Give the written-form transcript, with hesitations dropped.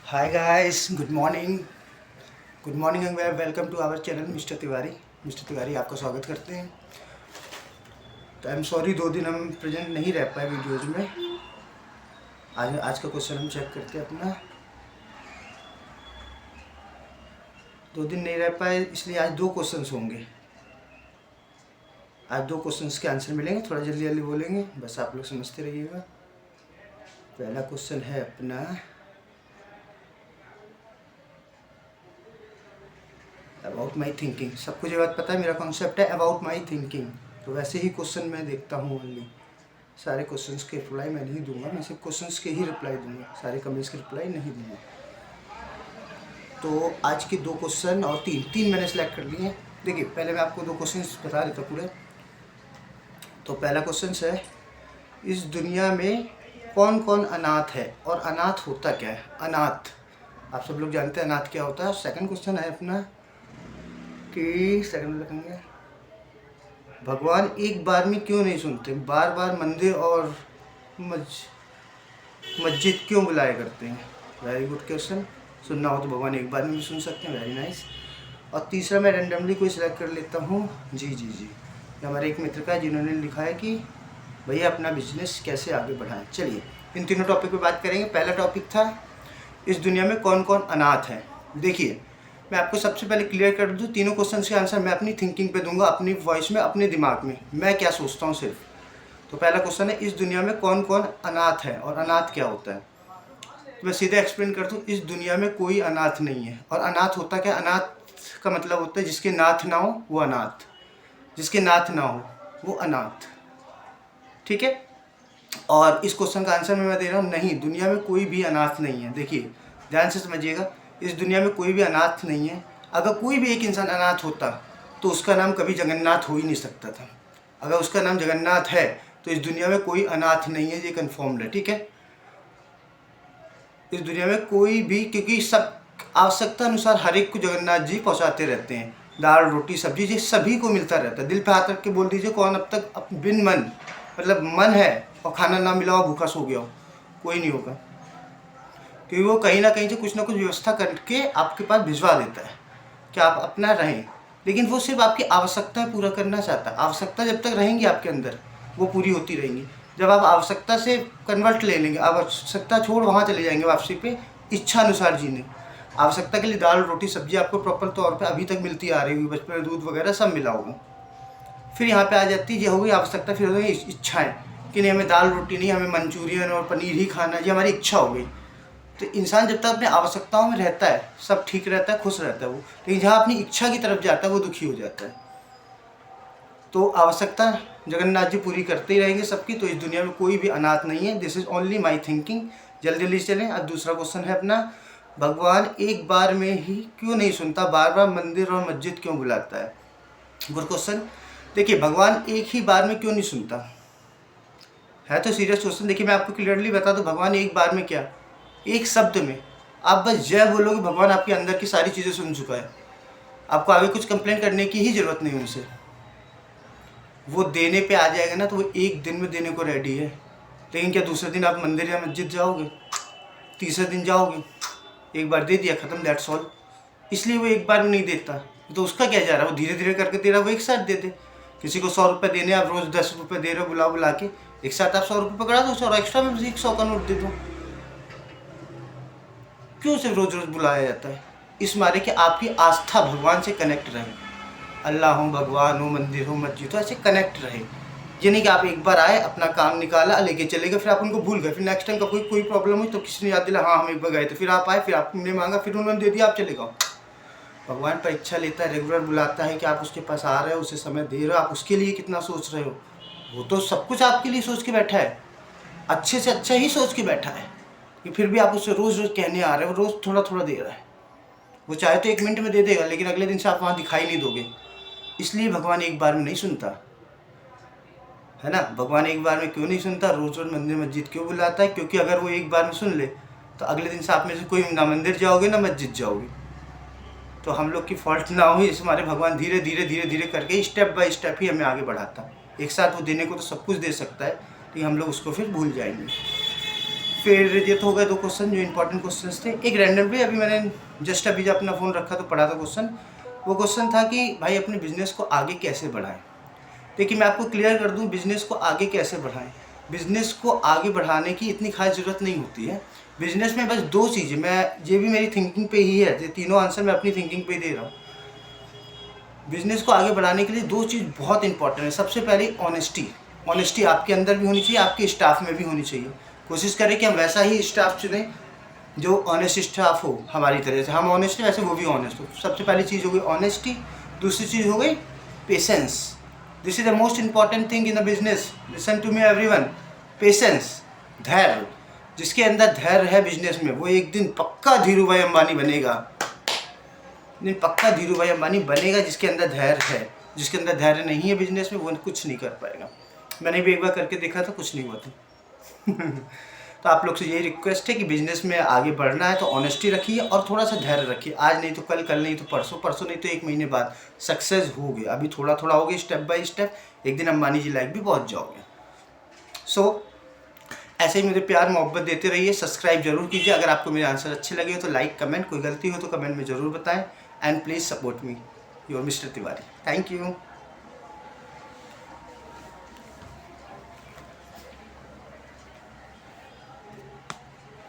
Hi guys, good morning and welcome to our channel mister Tiwari आपका स्वागत करते हैं। तो आई एम सॉरी 2 दिन हम प्रेजेंट नहीं रह पाए वीडियोज़ में। आज का क्वेश्चन हम चेक करते हैं अपना। 2 दिन नहीं रह पाए इसलिए आज 2 क्वेश्चंस होंगे। आज 2 क्वेश्चंस के आंसर मिलेंगे, थोड़ा जल्दी जल्दी बोलेंगे, बस आप लोग समझते रहिएगा। पहला क्वेश्चन है अपना, अबाउट माई थिंकिंग। सबको ये बात पता है, मेरा कॉन्सेप्ट है अबाउट माई थिंकिंग। तो वैसे ही क्वेश्चन मैं देखता हूँ ओनली। सारे क्वेश्चंस के रिप्लाई मैं नहीं दूंगा, मैं सिर्फ क्वेश्चंस के ही रिप्लाई दूंगा, सारे कमेंट्स के रिप्लाई नहीं दूंगा। तो आज के 2 क्वेश्चन और तीन मैंने सेलेक्ट कर लिए हैं। देखिए, पहले मैं आपको 2 क्वेश्चंस बता देता पूरे। तो पहला क्वेश्चन है, इस दुनिया में कौन कौन अनाथ है और अनाथ होता क्या है। अनाथ आप सब लोग जानते हैं अनाथ क्या होता है। सेकंड क्वेश्चन है अपना कि सेकंड लिखेंगे, भगवान एक बार में क्यों नहीं सुनते, बार बार मंदिर और मस्जिद क्यों बुलाया करते हैं। Very good question. सुनना हो तो भगवान एक बार में भी सुन सकते हैं, वेरी नाइस। और तीसरा मैं रैंडमली कोई सिलेक्ट कर लेता हूँ। जी, ये हमारे एक मित्र का है जिन्होंने लिखा है कि भैया अपना बिजनेस कैसे आगे बढ़ाएं। चलिए इन तीनों टॉपिक पे बात करेंगे। पहला टॉपिक था, इस दुनिया में कौन कौन अनाथ है। देखिए, मैं आपको सबसे पहले क्लियर कर दूं, तीनों क्वेश्चंस के आंसर मैं अपनी थिंकिंग पे दूंगा, अपनी वॉइस में, अपने दिमाग में, मैं क्या सोचता हूँ सिर्फ। तो पहला क्वेश्चन है, इस दुनिया में कौन कौन अनाथ है और अनाथ क्या होता है। तो मैं सीधे एक्सप्लेन करता हूँ, इस दुनिया में कोई अनाथ नहीं है। और अनाथ होता क्या, अनाथ का मतलब होता है जिसके नाथ ना हो वो अनाथ, जिसके नाथ ना हो वो अनाथ। ठीक है। और इस क्वेश्चन का आंसर मैं दे रहा हूँ, नहीं, दुनिया में कोई भी अनाथ नहीं है। देखिए ध्यान से समझिएगा, इस दुनिया में कोई भी अनाथ नहीं है। अगर कोई भी एक इंसान अनाथ होता तो उसका नाम कभी जगन्नाथ हो ही नहीं सकता था। अगर उसका नाम जगन्नाथ है तो इस दुनिया में कोई अनाथ नहीं है, ये कन्फर्म्ड है। ठीक है। इस दुनिया में कोई भी, क्योंकि सब आवश्यकता अनुसार हर एक को जगन्नाथ जी पहुँचाते रहते हैं। दाल रोटी सब्जी ये सभी को मिलता रहता है। दिल पे हाथ रख के बोल दीजिए, कौन अब तक बिन मन, मतलब मन है और खाना ना मिला हो, भूखा सो गया हो, कोई नहीं होगा। क्योंकि वो कहीं ना कहीं से कुछ ना कुछ व्यवस्था करके आपके पास भिजवा देता है कि आप अपना रहें। लेकिन वो सिर्फ आपकी आवश्यकता पूरा करना चाहता है। आवश्यकता जब तक रहेंगी आपके अंदर वो पूरी होती रहेंगी। जब आप आवश्यकता से कन्वर्ट ले लेंगे, आवश्यकता छोड़ वहाँ चले जाएंगे वापसी पे इच्छा अनुसार जीने। आवश्यकता के लिए दाल रोटी सब्जी आपको प्रॉपर तौर पे अभी तक मिलती आ रही होगी, बचपन में दूध वगैरह सब मिला होगा। फिर यहाँ पे आ जाती है, ये हो गई आवश्यकता, फिर हो गई इच्छाएँ कि नहीं हमें दाल रोटी नहीं, हमें मंचूरियन और पनीर ही खाना, ये हमारी इच्छा हो गई। तो इंसान जब तक अपने आवश्यकताओं में रहता है सब ठीक रहता है, खुश रहता है वो। लेकिन जहाँ अपनी इच्छा की तरफ जाता है वो दुखी हो जाता है। तो आवश्यकता जगन्नाथ जी पूरी करते ही रहेंगे सबकी। तो इस दुनिया में कोई भी अनाथ नहीं है। This is only my thinking. जल्दी जल्दी चलें। अब दूसरा क्वेश्चन है अपना, भगवान एक बार में ही क्यों नहीं सुनता, बार बार मंदिर और मस्जिद क्यों बुलाता है। Good question. देखिए, भगवान एक ही बार में क्यों नहीं सुनता है तो सीरियस क्वेश्चन। देखिए मैं आपको क्लियरली बता दूं, भगवान एक बार में क्या, एक शब्द में आप बस जय बोलोगे, भगवान आपके अंदर की सारी चीज़ें सुन चुका है। आपको आगे कुछ कंप्लेन करने की ही ज़रूरत नहीं उनसे। वो देने पे आ जाएगा ना तो वो एक दिन में देने को रेडी है। लेकिन क्या दूसरे दिन आप मंदिर या मस्जिद जाओगे, तीसरे दिन जाओगे, एक बार दे दिया ख़त्म, दैट्स ऑल। इसलिए वो एक बार में नहीं देता। तो उसका क्या जा रहा है, वो धीरे धीरे करके दे रहा है, वो एक साथ दे दे। किसी को 100 रुपये देने, आप रोज़ 10 रुपये दे रहे हो बुला बुला के, एक साथ आप 100 रुपये पकड़ा दो और एक्स्ट्रा में 100 का नोट दे दो। क्यों सिर्फ रोज रोज बुलाया जाता है, इस मारे कि आपकी आस्था भगवान से कनेक्ट रहे। अल्लाह हो, भगवान हो, मंदिर हो, मस्जिद हो, ऐसे कनेक्ट रहे। ये नहीं कि आप एक बार आए, अपना काम निकाला, लेके चले गए, फिर आप उनको भूल गए, फिर नेक्स्ट टाइम का कोई प्रॉब्लम हुई तो किसी ने याद दिला, हाँ हम एक बार गए थे, फिर आप आए, फिर आपने मांगा, फिर उन्होंने दे दिया, आप चले गए। भगवान परीक्षा लेता है, रेगुलर बुलाता है कि आप उसके पास आ रहे हो, उसे समय दे रहे हो, आप उसके लिए कितना सोच रहे हो। वो तो सब कुछ आपके लिए सोच के बैठा है, अच्छे से अच्छा ही सोच के बैठा है, कि फिर भी आप उससे रोज़ रोज़ कहने आ रहे हो, रोज़ थोड़ा थोड़ा दे रहा है। वो चाहे तो 1 मिनट में दे देगा, लेकिन अगले दिन से आप वहाँ दिखाई नहीं दोगे। इसलिए भगवान एक बार में नहीं सुनता है ना। भगवान एक बार में क्यों नहीं सुनता, रोज़ रोज़ मंदिर मस्जिद क्यों बुलाता है, क्योंकि अगर वो एक बार में सुन ले तो अगले दिन से आप में से कोई ना मंदिर जाओगे ना मस्जिद जाओगे। तो हम लोग की फॉल्ट ना हो, इस हमारे भगवान धीरे धीरे धीरे धीरे करके स्टेप बाय स्टेप ही हमें आगे बढ़ाता है। एक साथ वो देने को तो सब कुछ दे सकता है, लेकिन हम लोग उसको फिर भूल जाएंगे। फिर ये तो हो गए 2 क्वेश्चन जो इंपॉर्टेंट क्वेश्चंस थे। एक रैंडमली अभी मैंने जस्ट अभी जब अपना फ़ोन रखा तो पढ़ा था क्वेश्चन। वो क्वेश्चन था कि भाई अपने बिज़नेस को आगे कैसे बढ़ाएं। देखिए मैं आपको क्लियर कर दूं, बिज़नेस को आगे कैसे बढ़ाएं। बिज़नेस को आगे बढ़ाने की इतनी खास ज़रूरत नहीं होती है। बिज़नेस में बस 2 चीज़ें, मैं ये भी मेरी थिंकिंग पे ही है, ये तीनों आंसर मैं अपनी थिंकिंग पे दे रहा हूँ। बिज़नेस को आगे बढ़ाने के लिए 2 चीज़ बहुत इंपॉर्टेंट है। सबसे पहले ऑनेस्टी। ऑनेस्टी आपके अंदर भी होनी चाहिए, आपके स्टाफ में भी होनी चाहिए। कोशिश करें कि हम वैसा ही स्टाफ चुनें जो ऑनेस्ट स्टाफ हो हमारी तरह से। हम ऑनेस्ट हैं वैसे वो भी ऑनेस्ट हो। सबसे पहली चीज़ हो गई ऑनेस्टी। दूसरी चीज़ हो गई patience. This is the most important thing in the business. Listen to me everyone. Patience, धैर्य। जिसके अंदर धैर्य है बिजनेस में वो एक दिन पक्का धीरू भाई अंबानी बनेगा। नहीं, पक्का धीरू भाई अंबानी बनेगा जिसके अंदर धैर्य है। जिसके अंदर धैर्य नहीं है बिजनेस में वो कुछ नहीं कर पाएगा। मैंने भी एक बार करके देखा था, कुछ नहीं हुआ था। तो आप लोग से यही रिक्वेस्ट है कि बिजनेस में आगे बढ़ना है तो ऑनेस्टी रखिए और थोड़ा सा धैर्य रखिए। आज नहीं तो कल, कल नहीं तो परसों, परसों नहीं तो 1 महीने बाद सक्सेस होगे। अभी थोड़ा थोड़ा होगे, स्टेप बाय स्टेप। एक दिन अंबानी जी लाइक भी पहुंच जाओगे। सो ऐसे ही मुझे प्यार मोहब्बत देते रहिए। सब्सक्राइब जरूर कीजिए। अगर आपको मेरे आंसर अच्छे लगे तो लाइक, कमेंट, कोई गलती हो तो कमेंट में ज़रूर बताएं। And please support me, your mister Tiwari. Thank you.